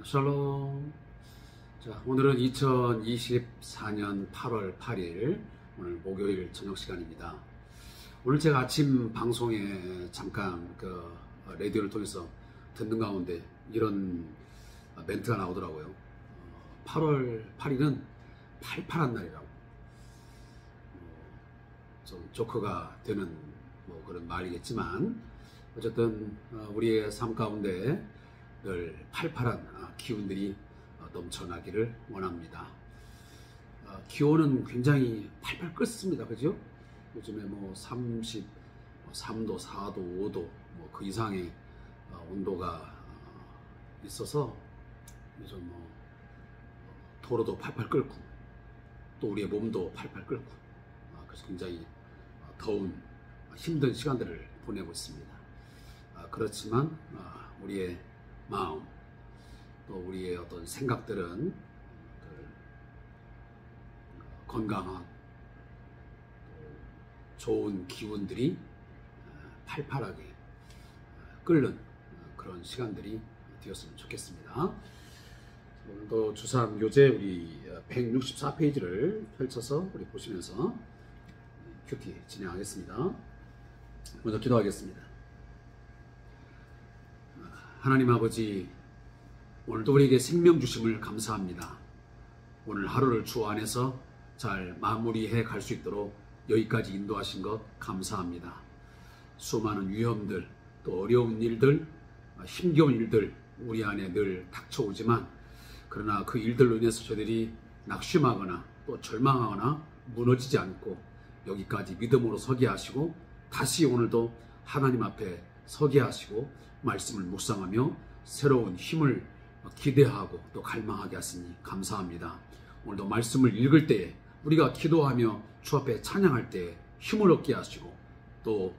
샬롬. 자, 오늘은 2024년 8월 8일 오늘 목요일 저녁 시간입니다. 오늘 제가 아침 방송에 잠깐 라디오를 통해서 듣는 가운데 이런 멘트가 나오더라고요. 8월 8일은 팔팔한 날이라고. 좀 조커가 되는 그런 말이겠지만 어쨌든 우리의 삶 가운데 늘 팔팔한 기운들이 넘쳐나기를 원합니다. 기온은 굉장히 팔팔 끓습니다. 그죠? 요즘에 33도, 4도, 5도 그 이상의 온도가 있어서 요즘 도로도 팔팔 끓고 또 우리의 몸도 팔팔 끓고 그래서 굉장히 더운 힘든 시간들을 보내고 있습니다. 그렇지만 우리의 마음 또 우리의 어떤 생각들은 건강한 좋은 기운들이 팔팔하게 끓는 그런 시간들이 되었으면 좋겠습니다. 오늘도 주산 교재 우리 164페이지를 펼쳐서 우리 보시면서 큐티 진행하겠습니다. 먼저 기도하겠습니다. 하나님 아버지, 오늘도 우리에게 생명 주심을 감사합니다. 오늘 하루를 주 안에서 잘 마무리해 갈 수 있도록 여기까지 인도하신 것 감사합니다. 수많은 위험들, 또 어려운 일들, 힘겨운 일들 우리 안에 늘 닥쳐오지만 그러나 그 일들로 인해서 저희들이 낙심하거나 또 절망하거나 무너지지 않고 여기까지 믿음으로 서게 하시고 다시 오늘도 하나님 앞에 서게 하시고 말씀을 묵상하며 새로운 힘을 기대하고 또 갈망하게 하시니 감사합니다. 오늘도 말씀을 읽을 때에 우리가 기도하며 주 앞에 찬양할 때에 힘을 얻게 하시고 또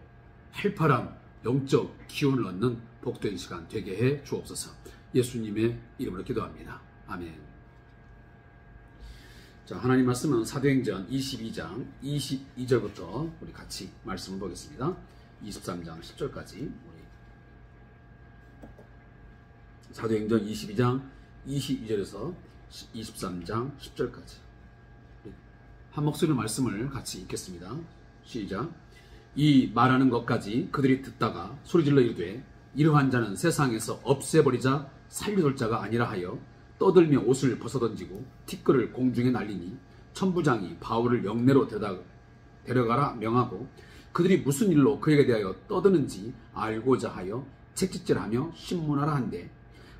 활발한 영적 기운을 얻는 복된 시간 되게 해 주옵소서. 예수님의 이름으로 기도합니다. 아멘. 자, 하나님 말씀은 사도행전 22장 22절부터 우리 같이 말씀을 보겠습니다. 23장 10절까지 사도행전 22장 22절에서 23장 10절까지 한 목소리로 말씀을 같이 읽겠습니다. 시작. 이 말하는 것까지 그들이 듣다가 소리질러 이르되 이러한 자는 세상에서 없애버리자 살려둘 자가 아니라 하여 떠들며 옷을 벗어던지고 티끌을 공중에 날리니 천부장이 바울을 영내로 데려가라 명하고 그들이 무슨 일로 그에게 대하여 떠드는지 알고자 하여 책짓질하며 신문하라 한데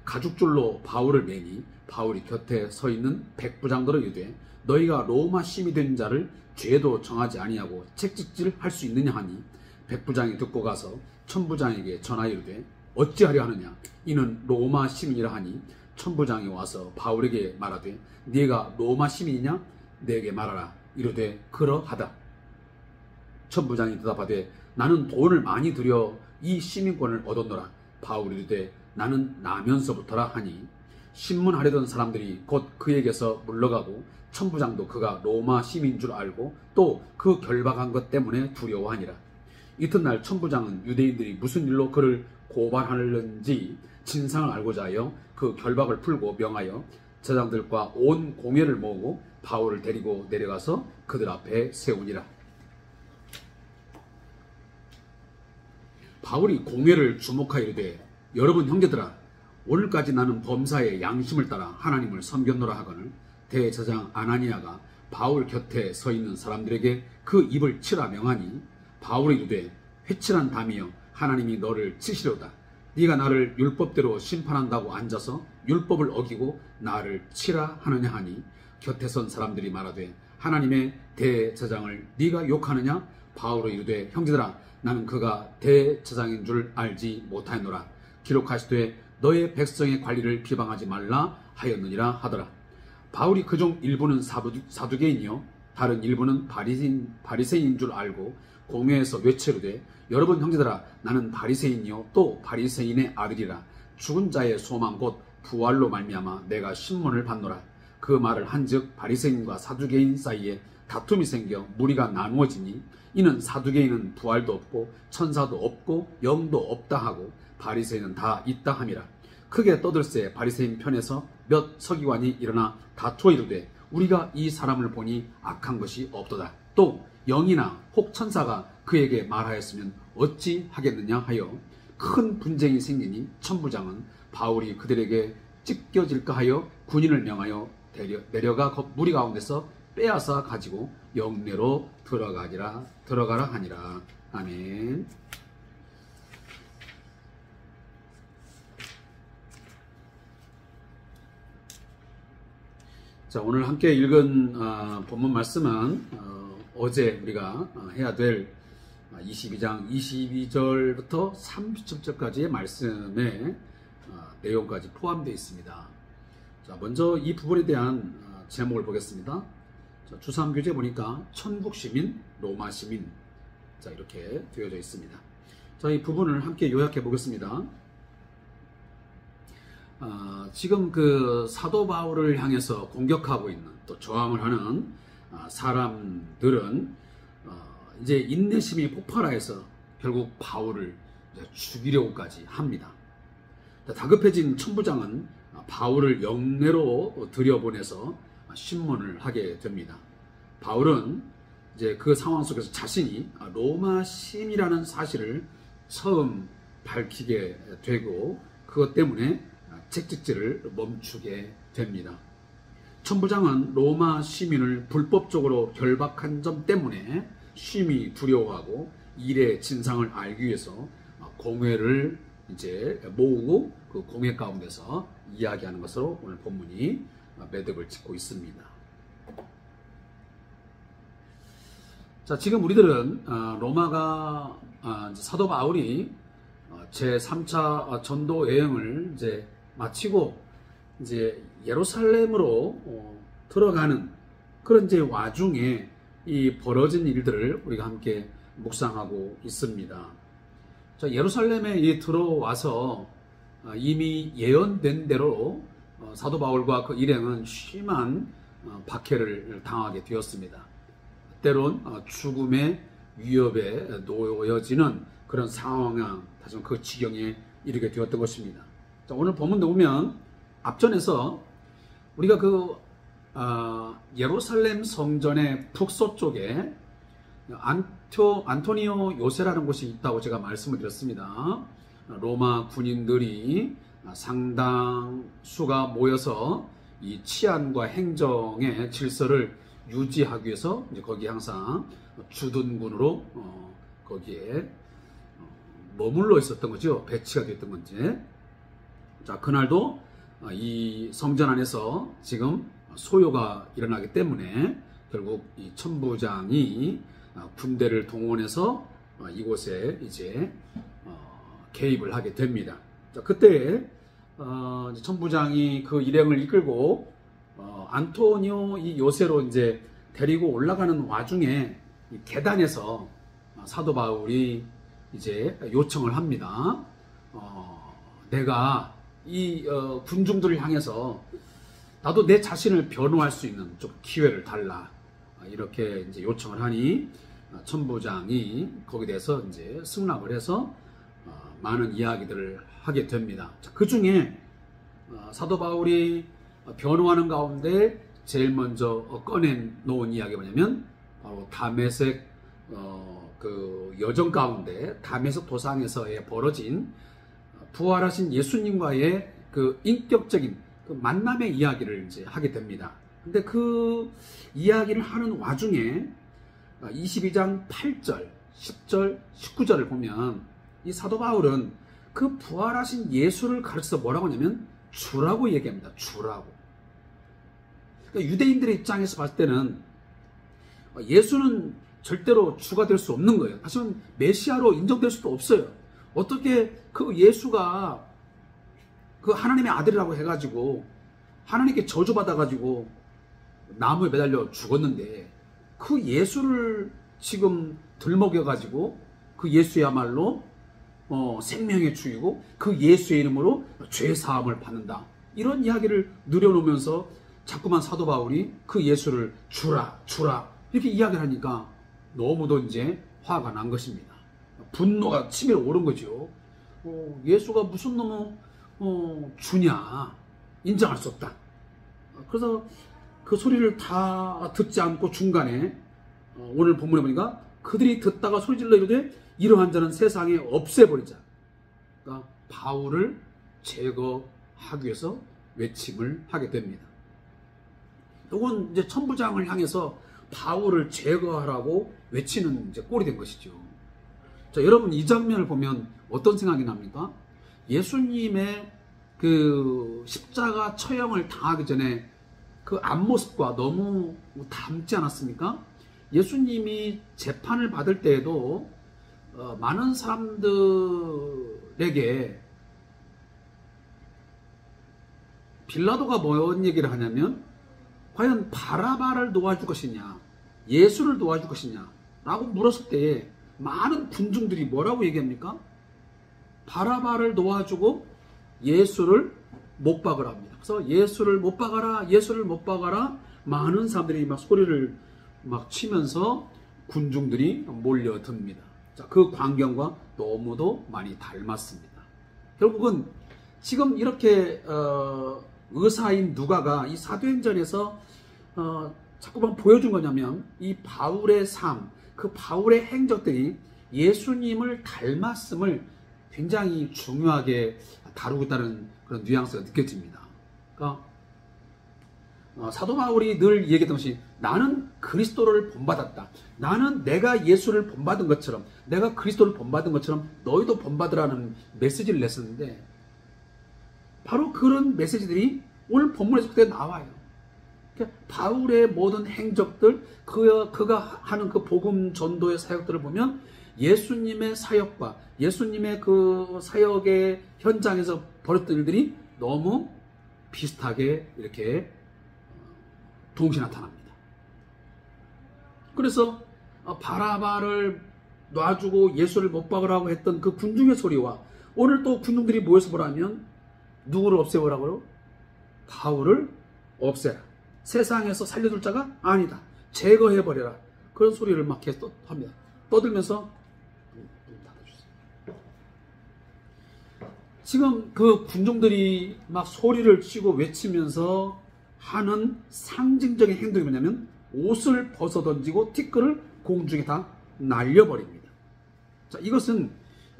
가죽줄로 바울을 매니 바울이 곁에 서 있는 백부장들을 이르되 너희가 로마 시민이 된 자를 죄도 정하지 아니하고 책짓질 할 수 있느냐 하니 백부장이 듣고 가서 천부장에게 전하여 이르되 어찌하려 하느냐 이는 로마 시민이라 하니 천부장이 와서 바울에게 말하되 네가 로마 시민이냐 내게 말하라 이르되 그러하다. 천부장이 대답하되 나는 돈을 많이 들여 이 시민권을 얻었노라. 바울이 이르되 나는 나면서부터라 하니 신문하려던 사람들이 곧 그에게서 물러가고 천부장도 그가 로마 시민인 줄 알고 또 그 결박한 것 때문에 두려워하니라. 이튿날 천부장은 유대인들이 무슨 일로 그를 고발하는지 진상을 알고자 하여 그 결박을 풀고 명하여 제장들과 온 공회를 모으고 바울을 데리고 내려가서 그들 앞에 세우니라. 바울이 공회를 주목하여 이르되 여러분 형제들아, 오늘까지 나는 범사의 양심을 따라 하나님을 섬겼노라 하거늘 대제사장 아나니아가 바울 곁에 서 있는 사람들에게 그 입을 치라 명하니 바울이 이르되 회칠한 담이여 하나님이 너를 치시려다. 네가 나를 율법대로 심판한다고 앉아서 율법을 어기고 나를 치라 하느냐 하니 곁에 선 사람들이 말하되 하나님의 대제사장을 네가 욕하느냐? 바울이 이르되 형제들아, 나는 그가 대제사장인 줄 알지 못하였노라. 기록하시되 너의 백성의 관리를 비방하지 말라 하였느니라 하더라. 바울이 그중 일부는 사두개인이요 다른 일부는 바리새인인 줄 알고 공회에서 외치르되 여러분 형제들아, 나는 바리새인이요 또 바리새인의 아들이라. 죽은 자의 소망 곧 부활로 말미암아 내가 신문을 받노라. 그 말을 한즉 바리새인과 사두개인 사이에 다툼이 생겨 무리가 나누어지니 이는 사두개인은 부활도 없고 천사도 없고 영도 없다 하고 바리새인은 다 있다 함이라. 크게 떠들새 바리새인 편에서 몇 서기관이 일어나 다투어 이르되 우리가 이 사람을 보니 악한 것이 없도다. 또 영이나 혹 천사가 그에게 말하였으면 어찌 하겠느냐 하여 큰 분쟁이 생기니 천부장은 바울이 그들에게 찢겨질까 하여 군인을 명하여 내려가 무리 가운데서 빼앗아 가지고 영내로 들어가라 하니라. 아멘. 자, 오늘 함께 읽은 본문 말씀은 어제 우리가 해야 될 22장 22절부터 30절까지의 말씀의 내용까지 포함되어 있습니다. 자, 먼저 이 부분에 대한 제목을 보겠습니다. 자, 주삼교재 보니까 천국 시민, 로마 시민, 자, 이렇게 되어져 있습니다. 자, 이 부분을 함께 요약해 보겠습니다. 지금 그 사도 바울을 향해서 공격하고 있는 또 저항을 하는 사람들은 이제 인내심이 폭발하여서 결국 바울을 죽이려고까지 합니다. 다급해진 천부장은 바울을 영내로 들여보내서 신문을 하게 됩니다. 바울은 이제 그 상황 속에서 자신이 로마 시민이라는 사실을 처음 밝히게 되고 그것 때문에 책찍질을 멈추게 됩니다. 천부장은 로마 시민을 불법적으로 결박한 점 때문에 심히 두려워하고 일의 진상을 알기 위해서 공회를 이제 모으고 그 공회 가운데서 이야기하는 것으로 오늘 본문이 매듭을 짓고 있습니다. 자, 지금 우리들은 로마가 사도 바울이 제 3차 전도 여행을 이제 마치고 이제 예루살렘으로 들어가는 그런 이제 와중에 이 벌어진 일들을 우리가 함께 묵상하고 있습니다. 자, 예루살렘에 들어와서 이미 예언된 대로 사도 바울과 그 일행은 심한 박해를 당하게 되었습니다. 때론 죽음의 위협에 놓여지는 그런 상황, 다시 그 지경에 이르게 되었던 것입니다. 자, 오늘 본문도 보면 앞전에서 우리가 그 예루살렘 성전의 북서쪽에 안토니오 요새라는 곳이 있다고 제가 말씀을 드렸습니다. 로마 군인들이 상당수가 모여서 이 치안과 행정의 질서를 유지하기 위해서 이제 거기 항상 주둔군으로 거기에 머물러 있었던 거죠. 배치가 되었던 건지. 자, 그날도 이 성전 안에서 지금 소요가 일어나기 때문에 결국 이 천부장이 군대를 동원해서 이곳에 이제 개입을 하게 됩니다. 자, 그때 천부장이 그 일행을 이끌고 안토니오 이 요새로 이제 데리고 올라가는 와중에 이 계단에서 사도 바울이 이제 요청을 합니다. 내가 이 군중들을 향해서 나도 내 자신을 변호할 수 있는 좀 기회를 달라. 이렇게 이제 요청을 하니 천부장이 거기에 대해서 이제 승낙을 해서 많은 이야기들을 하게 됩니다. 그 중에 사도 바울이 변호하는 가운데 제일 먼저 꺼낸 놓은 이야기가 뭐냐면 바로 다메섹 그 여정 가운데 다메섹 도상에서의 벌어진 부활하신 예수님과의 그 인격적인 그 만남의 이야기를 이제 하게 됩니다. 근데 그 이야기를 하는 와중에 22장 8절, 10절, 19절을 보면 이 사도 바울은 그 부활하신 예수를 가르쳐서 뭐라고 하냐면 주라고 얘기합니다. 주라고. 그러니까 유대인들의 입장에서 봤을 때는 예수는 절대로 주가 될 수 없는 거예요. 사실은 메시아로 인정될 수도 없어요. 어떻게 그 예수가 그 하나님의 아들이라고 해가지고 하나님께 저주받아가지고 나무에 매달려 죽었는데 그 예수를 지금 들먹여가지고 그 예수야말로 생명의 주이고 그 예수의 이름으로 죄사함을 받는다. 이런 이야기를 누려놓으면서 자꾸만 사도 바울이 그 예수를 주라 이렇게 이야기를 하니까 너무도 이제 화가 난 것입니다. 분노가 치밀어 오른 거죠. 예수가 무슨 놈의 주냐? 인정할 수 없다. 그래서 그 소리를 다 듣지 않고 중간에 오늘 본문에 보니까 그들이 듣다가 소리질러 이르되 이러한 자는 세상에 없애버리자. 그러니까 바울을 제거하기 위해서 외침을 하게 됩니다. 이건 이제 천부장을 향해서 바울을 제거하라고 외치는 이제 꼴이 된 것이죠. 자, 여러분 이 장면을 보면 어떤 생각이 납니까? 예수님의 그 십자가 처형을 당하기 전에 그 앞모습과 너무 닮지 않았습니까? 예수님이 재판을 받을 때에도 많은 사람들에게 빌라도가 뭔 얘기를 하냐면 과연 바라바를 놓아줄 것이냐 예수를 놓아줄 것이냐 라고 물었을 때에 많은 군중들이 뭐라고 얘기합니까? 바라바를 놓아주고 예수를 못 박으라 합니다. 그래서 예수를 못 박아라 예수를 못 박아라 많은 사람들이 막 소리를 막 치면서 군중들이 몰려듭니다. 자, 그 광경과 너무도 많이 닮았습니다. 결국은 지금 이렇게 의사인 누가가 이 사도행전에서 자꾸만 보여준 거냐면 이 바울의 삶, 그 바울의 행적들이 예수님을 닮았음을 굉장히 중요하게 다루고 있다는 그런 뉘앙스가 느껴집니다. 그러니까 사도 바울이 늘 얘기했던 것이 나는 그리스도를 본받았다. 나는 내가 예수를 본받은 것처럼 내가 그리스도를 본받은 것처럼 너희도 본받으라는 메시지를 냈었는데 바로 그런 메시지들이 오늘 본문에서 그때 나와요. 그러니까 바울의 모든 행적들 그가 하는 그 복음 전도의 사역들을 보면 예수님의 사역과 예수님의 그 사역의 현장에서 벌였던 일들이 너무 비슷하게 이렇게 동시에 나타납니다. 그래서 바라바를 놔주고 예수를 못 박으라고 했던 그 군중의 소리와 오늘 또 군중들이 모여서 보라면 누구를 없애보라고요? 바울을 없애라. 세상에서 살려둘 자가 아니다. 제거해버려라. 그런 소리를 막 계속 합니다. 떠들면서 지금 그 군중들이 막 소리를 치고 외치면서 하는 상징적인 행동이 뭐냐면 옷을 벗어던지고 티끌을 공중에 다 날려버립니다. 자, 이것은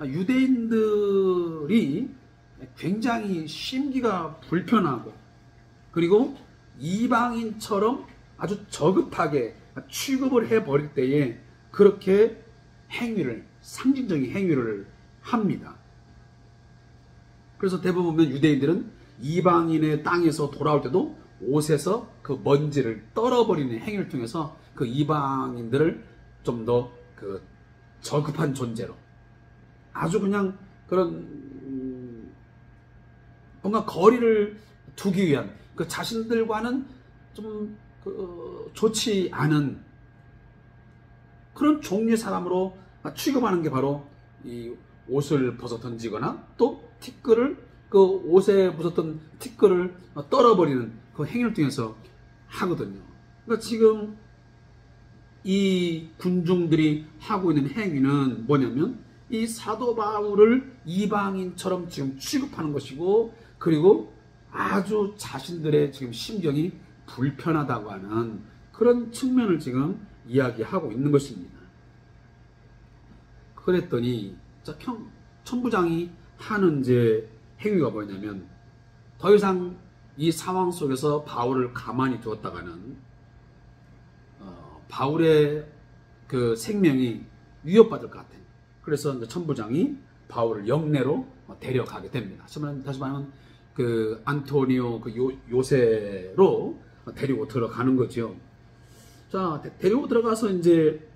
유대인들이 굉장히 심기가 불편하고 그리고 이방인처럼 아주 저급하게 취급을 해버릴 때에 그렇게 행위를 상징적인 행위를 합니다. 그래서 대부분 보면 유대인들은 이방인의 땅에서 돌아올 때도 옷에서 그 먼지를 떨어버리는 행위를 통해서 그 이방인들을 좀 더 그 저급한 존재로 아주 그냥 그런 뭔가 거리를 두기 위한 그 자신들과는 좀 좋지 않은 그런 종류의 사람으로 취급하는 게 바로 이 옷을 벗어 던지거나 또 티끌을 그 옷에 묻었던 티끌을 떨어버리는 그 행위를 통해서 하거든요. 그러니까 지금 이 군중들이 하고 있는 행위는 뭐냐면 이 사도 바울을 이방인처럼 지금 취급하는 것이고 그리고 아주 자신들의 지금 심경이 불편하다고 하는 그런 측면을 지금 이야기하고 있는 것입니다. 그랬더니 천부장이 하는 이제 행위가 뭐냐면 더 이상 이 상황 속에서 바울을 가만히 두었다가는 바울의 그 생명이 위협받을 것 같아요. 그래서 이제 천부장이 바울을 영내로 데려가게 됩니다. 다시 말하면 그 안토니오 그 요새로 데리고 들어가는 거죠. 자, 데리고 들어가서 이제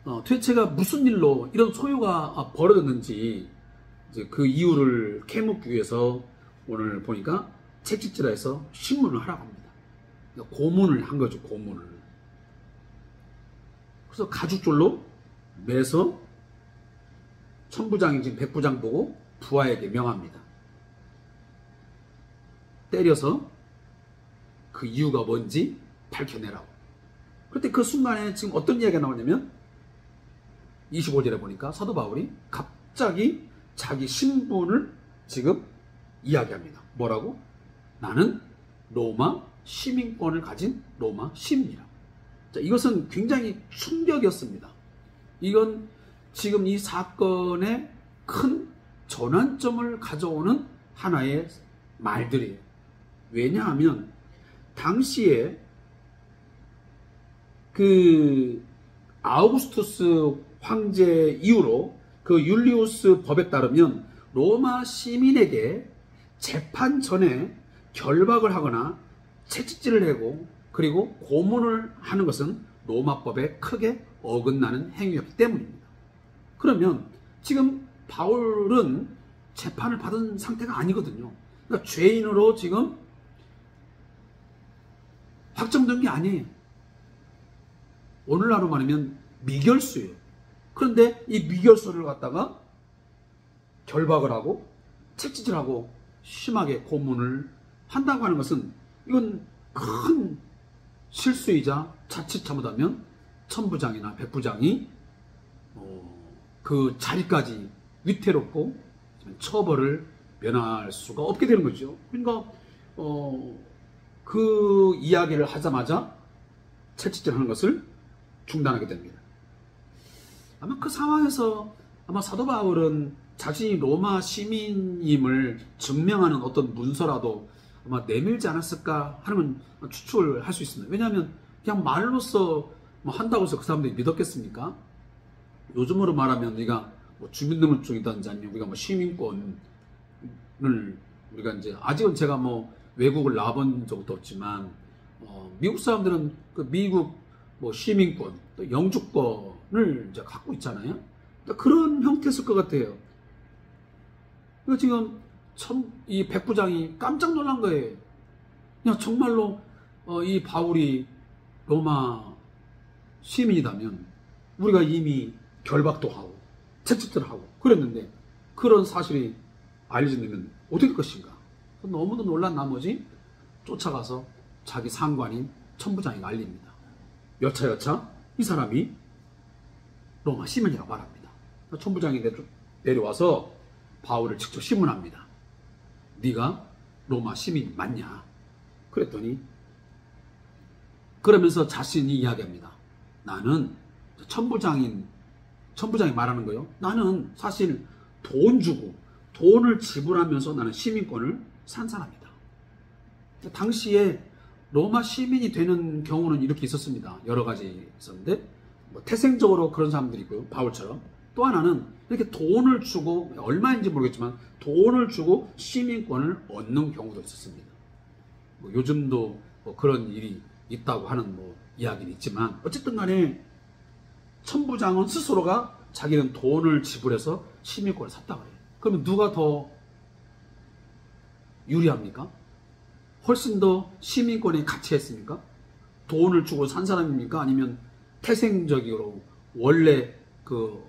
도대체가 무슨 일로 이런 소요가 벌어졌는지 이제 그 이유를 캐묻기 위해서 오늘 보니까 책찍질해서 신문을 하라고 합니다. 고문을 한 거죠, 고문을. 그래서 가죽줄로 매서 천부장이 지금 백부장 보고 부하에게 명합니다. 때려서 그 이유가 뭔지 밝혀내라고. 그런데 그 순간에 지금 어떤 이야기가 나오냐면 25절에 보니까 사도 바울이 갑자기 자기 신분을 지금 이야기합니다. 뭐라고? 나는 로마 시민권을 가진 로마 시민이라고. 자, 이것은 굉장히 충격이었습니다. 이건 지금 이 사건의 큰 전환점을 가져오는 하나의 말들이에요. 왜냐하면 당시에 그 아우구스투스 황제 이후로 그 율리우스 법에 따르면 로마 시민에게 재판 전에 결박을 하거나 채찍질을 하고 그리고 고문을 하는 것은 로마법에 크게 어긋나는 행위였기 때문입니다. 그러면 지금 바울은 재판을 받은 상태가 아니거든요. 그러니까 죄인으로 지금 확정된 게 아니에요. 오늘날로 말하면 미결수예요. 그런데 이 미결수를 갖다가 결박을 하고 채찍질하고 심하게 고문을 한다고 하는 것은 이건 큰 실수이자 자칫 잘못하면 천부장이나 백부장이 그 자리까지 위태롭고 처벌을 면할 수가 없게 되는 거죠. 그러니까 그 이야기를 하자마자 채찍질하는 것을 중단하게 됩니다. 아마 그 상황에서 아마 사도 바울은 자신이 로마 시민임을 증명하는 어떤 문서라도 아마 내밀지 않았을까 하는 추측을 할 수 있습니다. 왜냐하면 그냥 말로써 뭐 한다고 해서 그 사람들이 믿었겠습니까? 요즘으로 말하면 우리가 뭐 주민등록증이든지 아니면 우리가 뭐 시민권을 우리가 이제 아직은 제가 뭐 외국을 나와본 적도 없지만 미국 사람들은 그 미국 뭐 시민권 또 영주권을 이제 갖고 있잖아요. 그러니까 그런 형태였을 것 같아요. 그러니까 지금 이 백부장이 깜짝 놀란 거예요. 그냥 정말로 이 바울이 로마 시민이라면 우리가 이미 결박도 하고 채찍질을 하고 그랬는데 그런 사실이 알려지면 어떻게 될 것인가. 너무도 놀란 나머지 쫓아가서 자기 상관인 천부장에게 알립니다. 여차여차 이 사람이 로마 시민이라고 말합니다. 천부장이 내려와서 바울을 직접 심문합니다. 네가 로마 시민 맞냐? 그랬더니 그러면서 자신이 이야기합니다. 나는 천부장이 말하는 거예요. 나는 사실 돈 주고 돈을 지불하면서 나는 시민권을 산 사람이다. 당시에 로마 시민이 되는 경우는 이렇게 있었습니다. 여러 가지 있었는데 뭐 태생적으로 그런 사람들이 있고요. 바울처럼. 또 하나는 이렇게 돈을 주고 얼마인지 모르겠지만 돈을 주고 시민권을 얻는 경우도 있었습니다. 뭐 요즘도 뭐 그런 일이 있다고 하는 뭐 이야기는 있지만 어쨌든 간에 천부장은 스스로가 자기는 돈을 지불해서 시민권을 샀다고 해요. 그러면 누가 더 유리합니까? 훨씬 더 시민권에 가치했습니까? 돈을 주고 산 사람입니까? 아니면 태생적으로 원래 그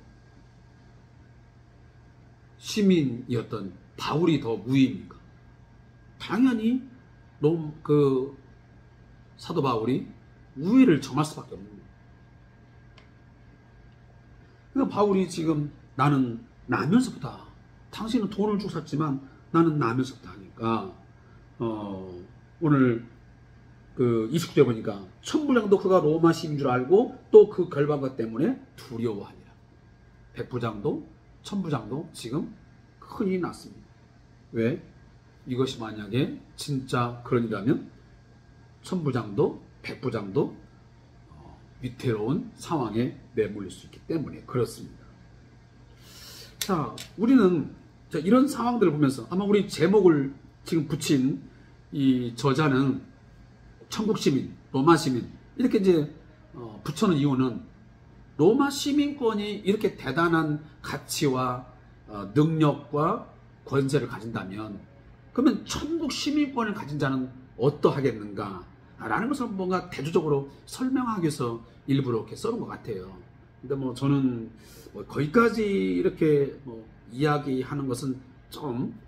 시민이었던 바울이 더 우위입니까? 당연히 그 사도 바울이 우위를 점할 수밖에 없는 거예요. 그러니까 바울이 지금 나는 나면서부터 당신은 돈을 주고 샀지만 나는 나면서부터 하니까 오늘 그 29절 보니까 천부장도 그가 로마 시민인 줄 알고 또 그 결박과 때문에 두려워하니라. 백부장도 천부장도 지금 큰일이 났습니다. 왜? 이것이 만약에 진짜 그런 일이라면 천부장도 백부장도 위태로운 상황에 내몰릴 수 있기 때문에 그렇습니다. 자, 우리는 이런 상황들을 보면서 아마 우리 제목을 지금 붙인 이 저자는 천국 시민, 로마 시민 이렇게 이제 붙여놓은 이유는 로마 시민권이 이렇게 대단한 가치와 능력과 권세를 가진다면 그러면 천국 시민권을 가진 자는 어떠하겠는가 라는 것을 뭔가 대조적으로 설명하기 위해서 일부러 이렇게 써놓은 것 같아요. 근데 뭐 저는 뭐 거기까지 이렇게 뭐 이야기하는 것은 좀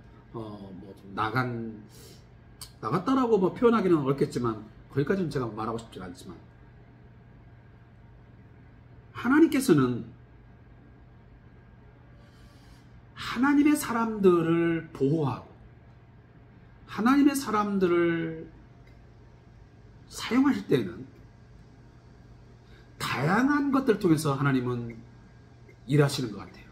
나갔다라고 뭐 표현하기는 어렵겠지만 거기까지는 제가 말하고 싶지 않지만 하나님께서는 하나님의 사람들을 보호하고 하나님의 사람들을 사용하실 때는 다양한 것들을 통해서 하나님은 일하시는 것 같아요.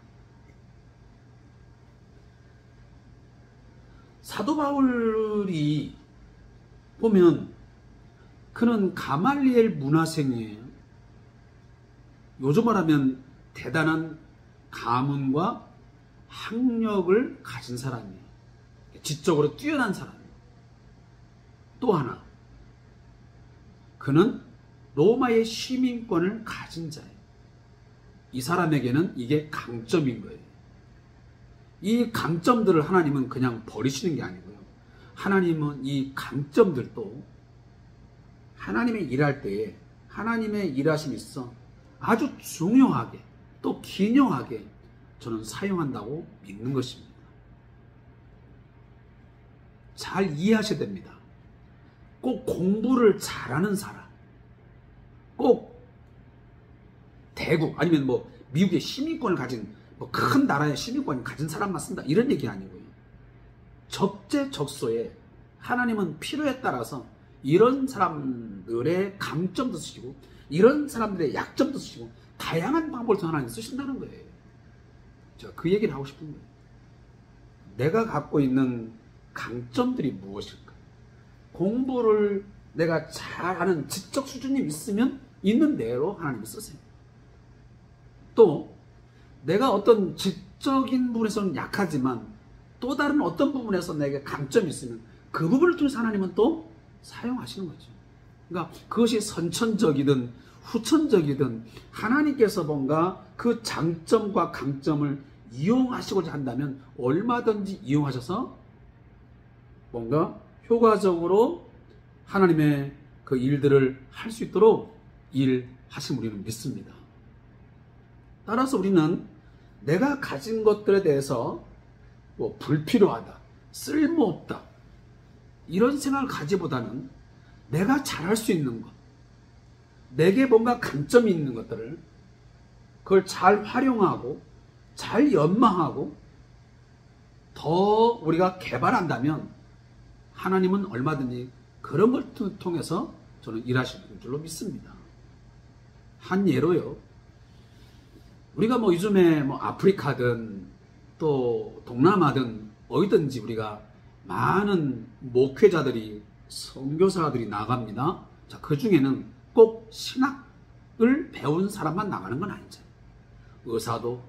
사도 바울이 보면 그는 가말리엘 문화생이에요. 요즘 말하면 대단한 가문과 학력을 가진 사람이에요. 지적으로 뛰어난 사람이에요. 또 하나, 그는 로마의 시민권을 가진 자예요. 이 사람에게는 이게 강점인 거예요. 이 강점들을 하나님은 그냥 버리시는 게 아니고요. 하나님은 이 강점들도 하나님의 일할 때에 하나님의 일하심이 있어 아주 중요하게 또 기묘하게 저는 사용한다고 믿는 것입니다. 잘 이해하셔야 됩니다. 꼭 공부를 잘하는 사람, 꼭 대국 아니면 뭐 미국의 시민권을 가진 뭐 큰 나라의 시민권을 가진 사람만 쓴다 이런 얘기 아니고요. 적재적소에 하나님은 필요에 따라서 이런 사람들의 강점도 쓰시고 이런 사람들의 약점도 쓰시고 다양한 방법을 통해 하나님 쓰신다는 거예요. 제가 그 얘기를 하고 싶은 거예요. 내가 갖고 있는 강점들이 무엇일까? 공부를 내가 잘하는 지적 수준이 있으면 있는 대로 하나님이 쓰세요. 또 내가 어떤 지적인 부분에서는 약하지만 또 다른 어떤 부분에서 내게 강점이 있으면 그 부분을 통해서 하나님은 또 사용하시는 거죠. 그러니까 그것이 선천적이든 후천적이든 하나님께서 뭔가 그 장점과 강점을 이용하시고자 한다면 얼마든지 이용하셔서 뭔가 효과적으로 하나님의 그 일들을 할 수 있도록 일하심 우리는 믿습니다. 따라서 우리는 내가 가진 것들에 대해서 뭐 불필요하다, 쓸모없다 이런 생각을 가지보다는 내가 잘할 수 있는 것, 내게 뭔가 강점이 있는 것들을 그걸 잘 활용하고 잘 연마하고 더 우리가 개발한다면 하나님은 얼마든지 그런 걸 통해서 저는 일하시는 줄로 믿습니다. 한 예로요. 우리가 뭐 요즘에 뭐 아프리카든 또 동남아든 어디든지 우리가 많은 목회자들이 선교사들이 나갑니다. 자, 그 중에는 꼭 신학을 배운 사람만 나가는 건 아니죠. 의사도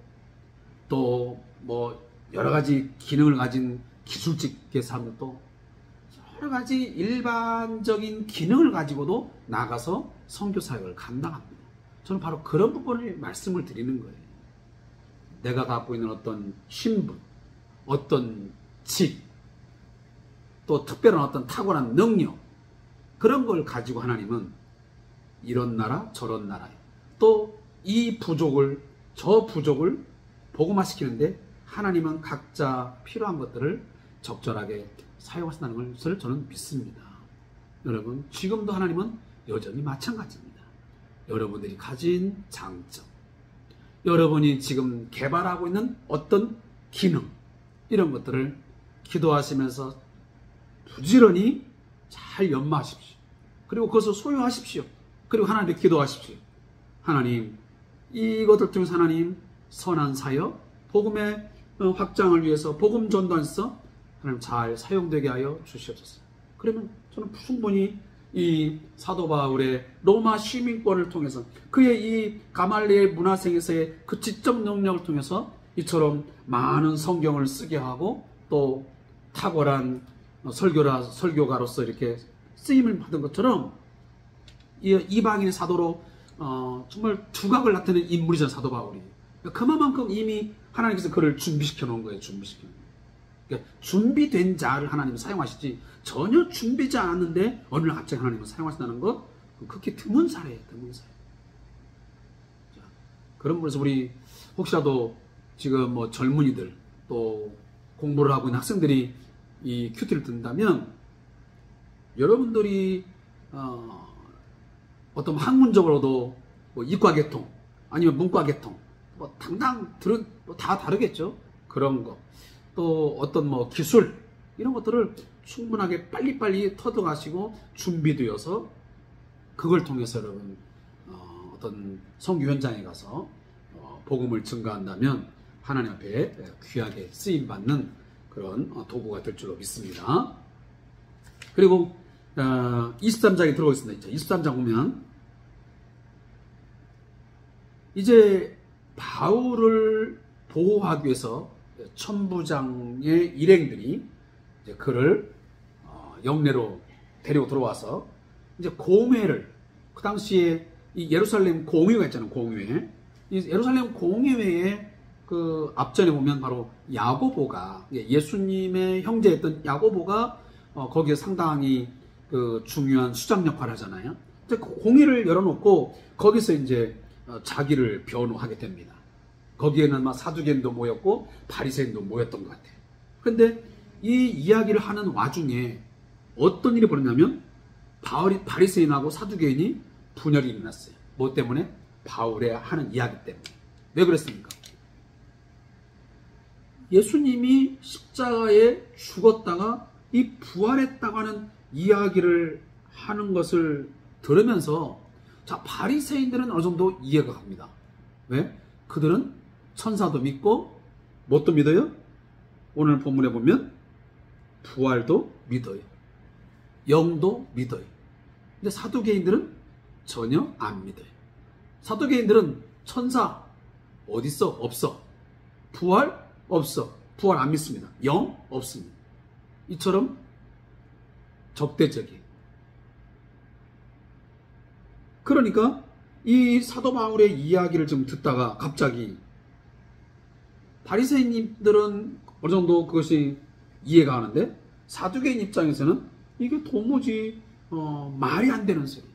또 뭐 여러 가지 기능을 가진 기술직의 사람도 여러 가지 일반적인 기능을 가지고도 나가서 선교 사역을 감당합니다. 저는 바로 그런 부분을 말씀을 드리는 거예요. 내가 갖고 있는 어떤 신분, 어떤 직, 또 특별한 어떤 탁월한 능력, 그런 걸 가지고 하나님은 이런 나라 저런 나라에 또 이 부족을 저 부족을 복음화시키는데 하나님은 각자 필요한 것들을 적절하게 사용하신다는 것을 저는 믿습니다. 여러분, 지금도 하나님은 여전히 마찬가지입니다. 여러분들이 가진 장점, 여러분이 지금 개발하고 있는 어떤 기능, 이런 것들을 기도하시면서 부지런히 잘 연마하십시오. 그리고 그것을 소유하십시오. 그리고 하나님께 기도하십시오. 하나님, 이것을 통해서 하나님 선한 사역, 복음의 확장을 위해서 복음 전도에서 하나님 잘 사용되게 하여 주시옵소서. 그러면 저는 충분히 이 사도 바울의 로마 시민권을 통해서 그의 이 가말리엘 문화생에서의 그 지적 능력을 통해서 이처럼 많은 성경을 쓰게 하고 또 탁월한 설교가로서 이렇게 쓰임을 받은 것처럼 이방인의 사도로 정말 두각을 나타내는 인물이잖아요. 사도 바울이. 그만큼 이미 하나님께서 그를 준비시켜 놓은 거예요. 그러니까 준비된 자를 하나님은 사용하시지 전혀 준비되지 않았는데 어느 날 갑자기 하나님은 사용하신다는 것, 그렇게 드문 사례예요. 드문 사례. 자, 그런 분에서 우리 혹시라도 지금 뭐 젊은이들 또 공부를 하고 있는 학생들이 이 큐티를 듣는다면 여러분들이 어떤 학문적으로도 뭐 이과계통 아니면 문과계통 뭐 당당 다 다르겠죠. 그런 거, 또 어떤 뭐 기술 이런 것들을 충분하게 빨리빨리 터득하시고 준비되어서 그걸 통해서 여러분 어떤 선교 현장에 가서 복음을 증거한다면 하나님 앞에 귀하게 쓰임 받는 그런 도구가 될 줄로 믿습니다. 그리고 23장에 들어오겠습니다. 23장 보면 이제 바울을 보호하기 위해서 천부장의 일행들이 이제 그를 영내로 데리고 들어와서 이제 공회를, 그 당시에 이 예루살렘 공회가 있잖아요. 공회. 이 예루살렘 공회에 그 앞전에 보면 바로 야고보가, 예수님의 형제였던 야고보가 거기에 상당히 그 중요한 수장 역할을 하잖아요. 이제 공회를 열어놓고 거기서 이제 자기를 변호하게 됩니다. 거기에는 막 사두개인도 모였고 바리새인도 모였던 것 같아요. 그런데 이 이야기를 하는 와중에 어떤 일이 벌어졌냐면 바리새인하고 사두개인이 분열이 일어났어요. 뭐 때문에? 바울의 하는 이야기 때문에. 왜 그랬습니까? 예수님이 십자가에 죽었다가 이 부활했다고 하는 이야기를 하는 것을 들으면서 자, 바리새인들은 어느 정도 이해가 갑니다. 왜? 그들은 천사도 믿고 뭣도 믿어요? 오늘 본문에 보면 부활도 믿어요. 영도 믿어요. 근데 사두개인들은 전혀 안 믿어요. 사두개인들은 천사 어딨어? 없어. 부활? 없어. 부활 안 믿습니다. 영? 없습니다. 이처럼 적대적이에요. 그러니까 이 사도 바울의 이야기를 좀 듣다가 갑자기 바리새인들은 어느 정도 그것이 이해가 가는데 사두개인 입장에서는 이게 도무지 말이 안 되는 소리.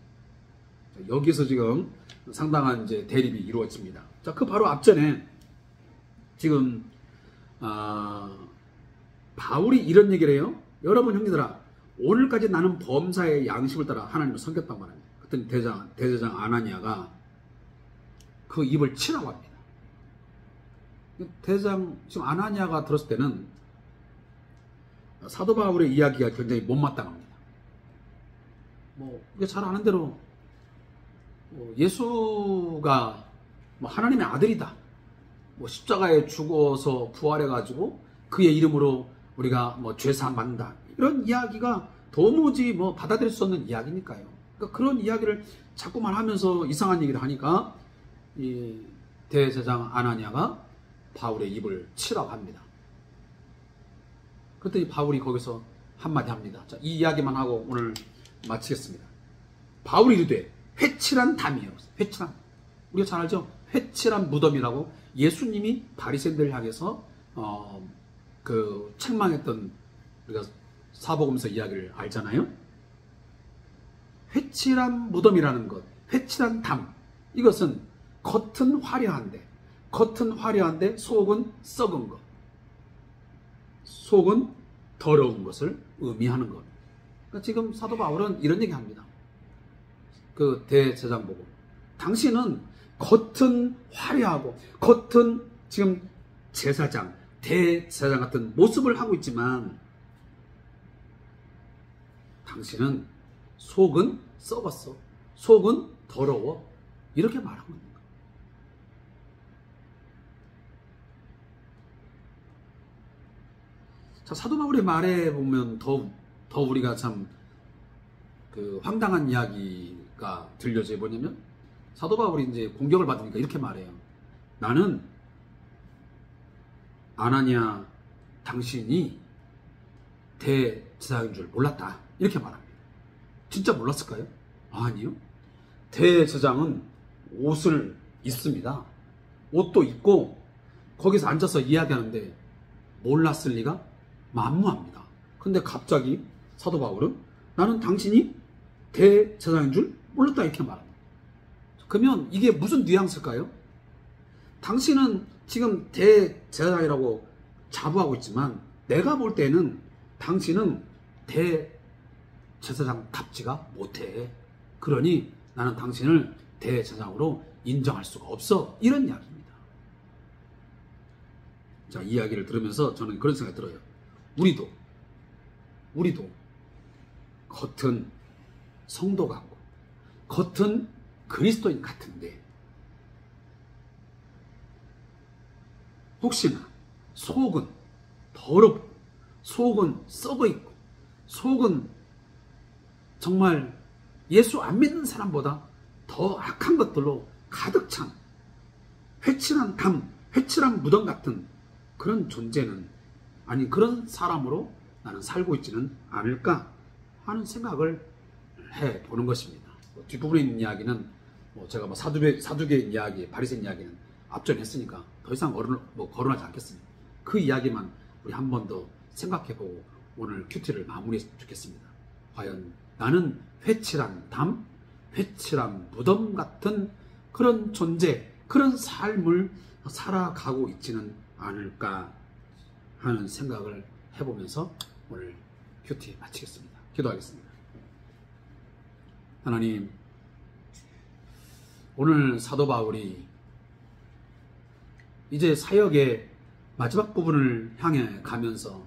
여기서 지금 상당한 이제 대립이 이루어집니다. 자, 그 바로 앞전에 지금 바울이 이런 얘기를 해요. 여러분 형제들아, 오늘까지 나는 범사의 양식을 따라 하나님을 섬겼단 말입니다. 그랬더니 대제장 아나니아가 그 입을 치라고 합니다. 대제장 지금 아나니아가 들었을 때는 사도 바울의 이야기가 굉장히 못마땅합니다. 뭐 이게 잘 아는 대로 예수가 뭐 하나님의 아들이다. 뭐 십자가에 죽어서 부활해가지고 그의 이름으로 우리가 뭐 죄사함 받는다. 이런 이야기가 도무지 뭐 받아들일 수 없는 이야기니까요. 그러니까 그런 이야기를 자꾸만 하면서 이상한 얘기를 하니까 이 대제장 아나니아가 바울의 입을 치라고 합니다. 그랬더니 바울이 거기서 한마디 합니다. 자, 이 이야기만 하고 오늘 마치겠습니다. 바울이 이르되 회칠한 담이에요. 회칠한. 우리가 잘 알죠? 회칠한 무덤이라고 예수님이 바리새인들을 향해서 그 책망했던 우리가 사복음서 이야기를 알잖아요. 회칠한 무덤이라는 것, 회칠한 담, 이것은 겉은 화려한데 속은 썩은 것, 속은 더러운 것을 의미하는 것. 그러니까 지금 사도 바울은 이런 얘기합니다. 그 대제장 보고 당신은 겉은 화려하고 겉은 지금 제사장, 대제사장 같은 모습을 하고 있지만 당신은 속은 썩었어. 속은 더러워. 이렇게 말한 겁니다. 자, 사도 바울의 말에 보면 더 우리가 참 그 황당한 이야기가 들려져요. 뭐냐면 사도 바울이 이제 공격을 받으니까 이렇게 말해요. 나는 아나니아 당신이 대제사장인 줄 몰랐다. 이렇게 말합니다. 진짜 몰랐을까요? 아니요. 대제사장은 옷을 입습니다. 옷도 입고 거기서 앉아서 이야기하는데 몰랐을 리가 만무합니다. 근데 갑자기 사도 바울은 나는 당신이 대제사장인 줄 몰랐다 이렇게 말합니다. 그러면 이게 무슨 뉘앙스일까요? 당신은 지금 대제사장이라고 자부하고 있지만 내가 볼 때는 당신은 대제사장답지가 못해. 그러니 나는 당신을 대제사장으로 인정할 수가 없어. 이런 이야기입니다. 자, 이 이야기를 들으면서 저는 그런 생각이 들어요. 우리도 겉은 성도 같고 겉은 그리스도인 같은데 혹시나 속은 더럽고 속은 썩어있고 속은 정말 예수 안 믿는 사람보다 더 악한 것들로 가득 찬 회칠한 담, 회칠한 무덤 같은 그런 존재는 아니 그런 사람으로 나는 살고 있지는 않을까 하는 생각을 해보는 것입니다. 뒷부분에 있는 이야기는 제가 사두개인 이야기, 바리새인 이야기는 앞전에 했으니까 더 이상 거론하지 않겠습니다. 그 이야기만 우리 한 번 더 생각해보고 오늘 큐티를 마무리했으면 좋겠습니다. 과연 나는 회칠한 담, 회칠한 무덤 같은 그런 존재, 그런 삶을 살아가고 있지는 않을까 하는 생각을 해보면서 오늘 큐티 마치겠습니다. 기도하겠습니다. 하나님, 오늘 사도 바울이 이제 사역의 마지막 부분을 향해 가면서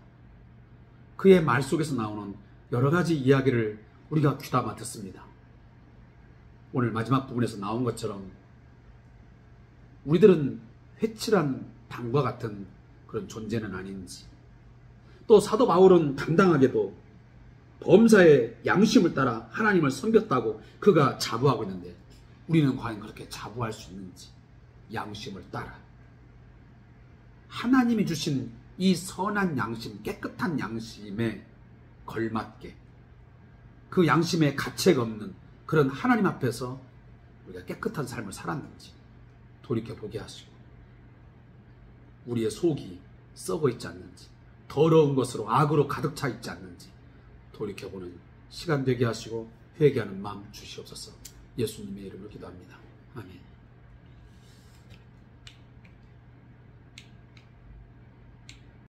그의 말 속에서 나오는 여러 가지 이야기를 우리가 귀담아 듣습니다. 오늘 마지막 부분에서 나온 것처럼 우리들은 회칠한 담과 같은 그런 존재는 아닌지, 또 사도 바울은 당당하게도 범사의 양심을 따라 하나님을 섬겼다고 그가 자부하고 있는데 우리는 과연 그렇게 자부할 수 있는지, 양심을 따라 하나님이 주신 이 선한 양심, 깨끗한 양심에 걸맞게 그 양심에 가책 없는 그런 하나님 앞에서 우리가 깨끗한 삶을 살았는지 돌이켜보게 하시고, 우리의 속이 썩어 있지 않는지, 더러운 것으로 악으로 가득 차 있지 않는지 돌이켜보는 시간 되게 하시고 회개하는 마음 주시옵소서. 예수님의 이름으로 기도합니다. 아멘.